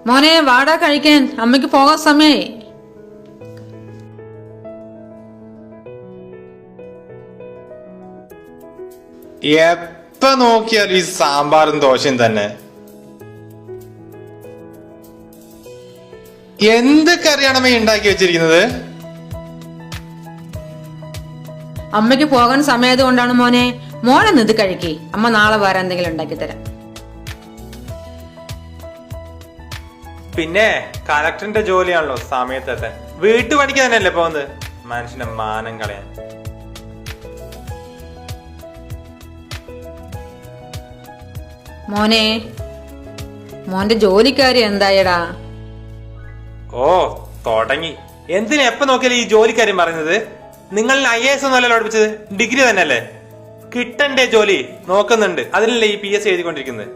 മോനെ വാടാ കഴിക്കാൻ, അമ്മയ്ക്ക് പോകാൻ സമയായി. എപ്പ നോക്കിയാലും ഈ സാമ്പാറും ദോശയും തന്നെ. എന്ത് കറിയാണമ്മ ഉണ്ടാക്കി വെച്ചിരിക്കുന്നത്? അമ്മയ്ക്ക് പോകാൻ സമയത്ത് കൊണ്ടാണ് മോനെ. മോനൊന്ന് ഇത് കഴിക്കേ, അമ്മ നാളെ വേറെ എന്തെങ്കിലും ഉണ്ടാക്കി തരാം. പിന്നെ കളക്ടറിന്റെ ജോലിയാണല്ലോ സമയത്തെത്താൻ. വീട്ടുപണിക്ക് തന്നെയല്ലേ പോകുന്നത്, മനുഷ്യന്റെ മാനം കളയാൻ. മോനെ, മോന്റെ ജോലിക്കാരി എന്തായടാ? ഓ തുടങ്ങി. എന്തിനാ എപ്പ നോക്കിയാലും ഈ ജോലിക്കാര്യം പറയുന്നത്? നിങ്ങൾ IAS ഒന്നും അല്ലല്ലോ പഠിപ്പിച്ചത്, ഡിഗ്രി തന്നെയല്ലേ? കിട്ടണ്ടേ ജോലി നോക്കുന്നുണ്ട്, അതിനല്ലേ ഈ PSC എഴുതിക്കൊണ്ടിരിക്കുന്നത്.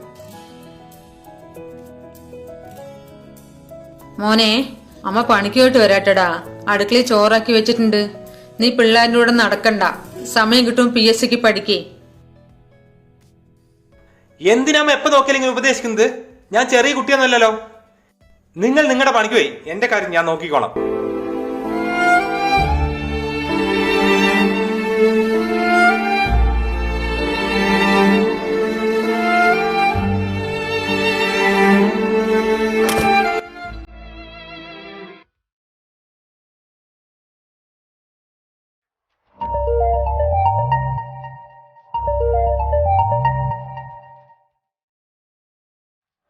മോനെ, അമ്മ പണിക്ക് പോയിട്ട് വരാട്ടടാ. അടുക്കളയിൽ ചോറാക്കി വെച്ചിട്ടുണ്ട്. നീ പിള്ളേരുടെ കൂടെ നടക്കണ്ട, സമയം കിട്ടും PSCക്ക് പഠിക്കേ. എന്തിനാമ്മ എപ്പ നോക്കിയാലും ഇങ്ങനെ ഉപദേശിക്കുന്നത്? ഞാൻ ചെറിയ കുട്ടിയൊന്നുമല്ലല്ലോ. നിങ്ങൾ നിങ്ങളുടെ പണിക്ക് പോയി, എന്റെ കാര്യം ഞാൻ നോക്കിക്കോളാം.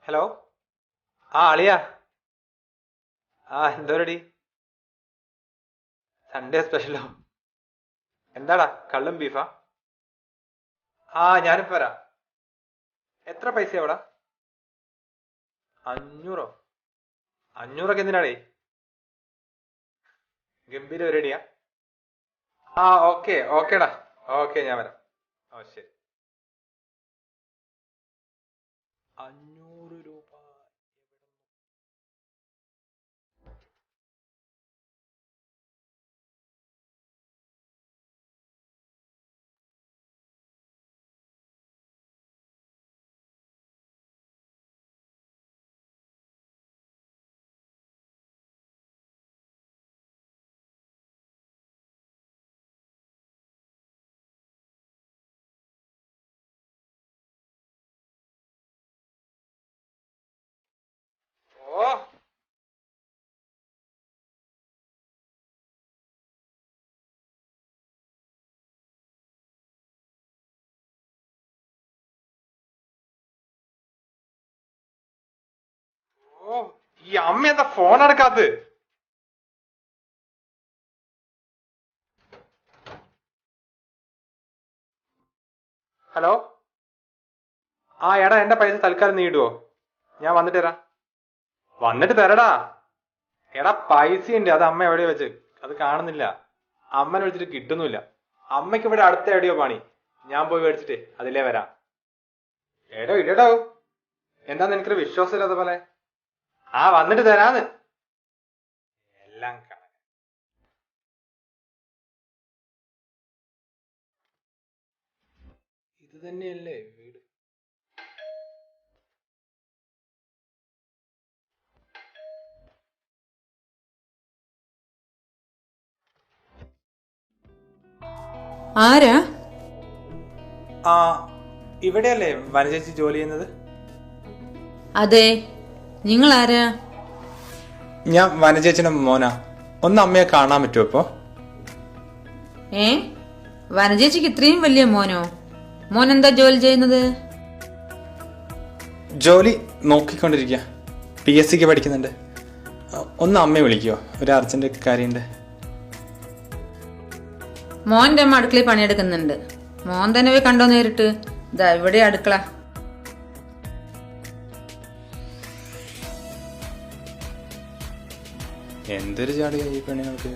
ഹലോ, അളിയാ. എന്തോ റെഡി? സൺഡേ സ്പെഷ്യലോ? എന്താടാ, കള്ളും ബീഫാ? ഞാനിപ്പോ വരാം. എത്ര പൈസ എവിടാ? 500? 500ഒക്കെ എന്തിനാടേ? ഗംഭീര പരിപാടിയാ. ഓക്കേടാ. ഓക്കെ, ഞാൻ വരാം. ശരി. 500 രൂപ. ഓ ഈ അമ്മ എന്താ ഫോൺ എടുക്കാത്തത്? ഹലോ, എടാ, എന്റെ പൈസ തൽക്കാലം നീ ഇടുവോ? ഞാൻ വന്നിട്ട് തരാം. വന്നിട്ട് തരടാ. എടാ, പൈസ ഉണ്ട്, അത് അമ്മ എവിടെയോ വെച്ച്, അത് കാണുന്നില്ല. അമ്മനെ വിളിച്ചിട്ട് കിട്ടുന്നില്ല. അമ്മയ്ക്ക് ഇവിടെ അടുത്ത എവിടെയോ പണി, ഞാൻ പോയി മേടിച്ചിട്ട് അതിലേ വരാം. ഇടടോ, എന്താ നിനക്കൊരു വിശ്വാസമില്ലാത്ത പോലെ? വന്നിട്ട് തരാന്ന്. എല്ലാം ഇത് തന്നെയല്ലേ വീട്. ആരാ? ഇവിടെയല്ലേ വനചേച്ചി ജോലി ചെയ്യുന്നത്? അതെ, നിങ്ങൾ ആരാ? ഞാൻ വനചേച്ചിയുടെ മോനാ. ഒന്ന് അമ്മയെ കാണാൻ പറ്റുമോ ഇപ്പോ? വനചേച്ചിക്ക് ഇത്രയും വലിയ മോനോ? മോൻ എന്താ ജോലി ചെയ്യുന്നത്? ജോലി നോക്കിക്കൊണ്ടിരിക്കുക, PSCക്ക് പഠിക്കുന്നുണ്ട്. ഒന്ന് അമ്മയെ വിളിക്കുവോ, ഒരു അർജന്റ് കാര്യമുണ്ട്. മോന്റെ അമ്മ അടുക്കളയിൽ പണിയെടുക്കുന്നുണ്ട്. മോൻ തന്നെ പോയി കണ്ടോ നേരിട്ട്? ഇതാ ഇവിടെ അടുക്കള. എന്തൊരു ചാടിയാ ഈ പെണ്ണുങ്ങൾക്ക്.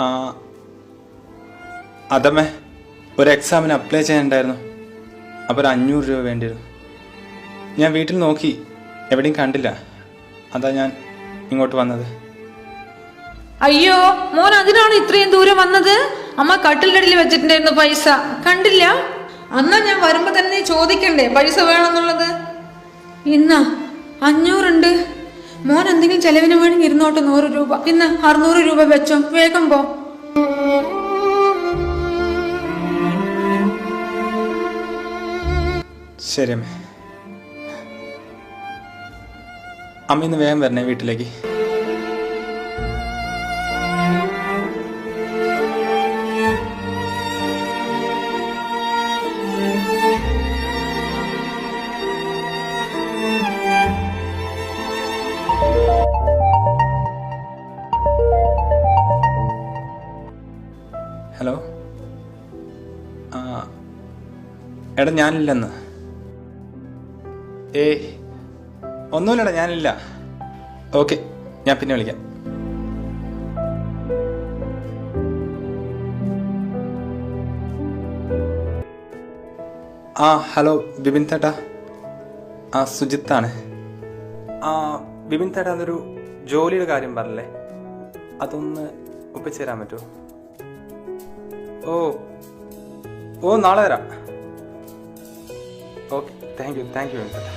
ആ അതമ്മേ, ഒരു എക്സാമിന് അപ്ലൈ ചെയ്യാനുണ്ടായിരുന്നു. അപ്പോൾ ഒരു 500 രൂപ വേണ്ടിയിരുന്നു. ഞാൻ വീട്ടിൽ നോക്കി, എവിടെയും കണ്ടില്ല. അതാ ഞാൻ ഇങ്ങോട്ട് വന്നത്. അയ്യോ, മോൻ അതിനാണ് ഇത്രയും ദൂരം വന്നത്? അമ്മ കട്ടിലിന്റെ അടിയിൽ വെച്ചിട്ടുണ്ടായിരുന്നു പൈസ, കണ്ടില്ല? അന്നാ ഞാൻ വരുമ്പോ തന്നെ ചോദിക്കണ്ടേ പൈസ വേണമെന്നുള്ളത്? ഇന്നാ 500 ഉണ്ട്. മോൻ എന്തെങ്കിലും ചെലവിന് വേണമെങ്കിൽ 200 രൂപ, ഇന്ന് 600 രൂപ വെച്ചോ, വേഗം പോ. ശരി അമ്മേ. അമ്മ ഇന്ന് വേഗം വരണേ വീട്ടിലേക്ക്. ഹലോ. എടാ ഞാനില്ലെന്ന്. ഒന്നുമില്ലടാ, ഞാനില്ല. ഓക്കെ, ഞാൻ പിന്നെ വിളിക്കാം. ഹലോ ബിബിൻ തേട്ടാ. സുജിത്താണ്. ബിബിൻ തേട്ടാ, അതൊരു ജോലിയുടെ കാര്യം പറഞ്ഞല്ലേ, അതൊന്ന് ഒപ്പിച്ചു തരാൻ പറ്റുമോ? ഓ നാളെ വരാം. Okay, thank you Bibin തേട്ടാ.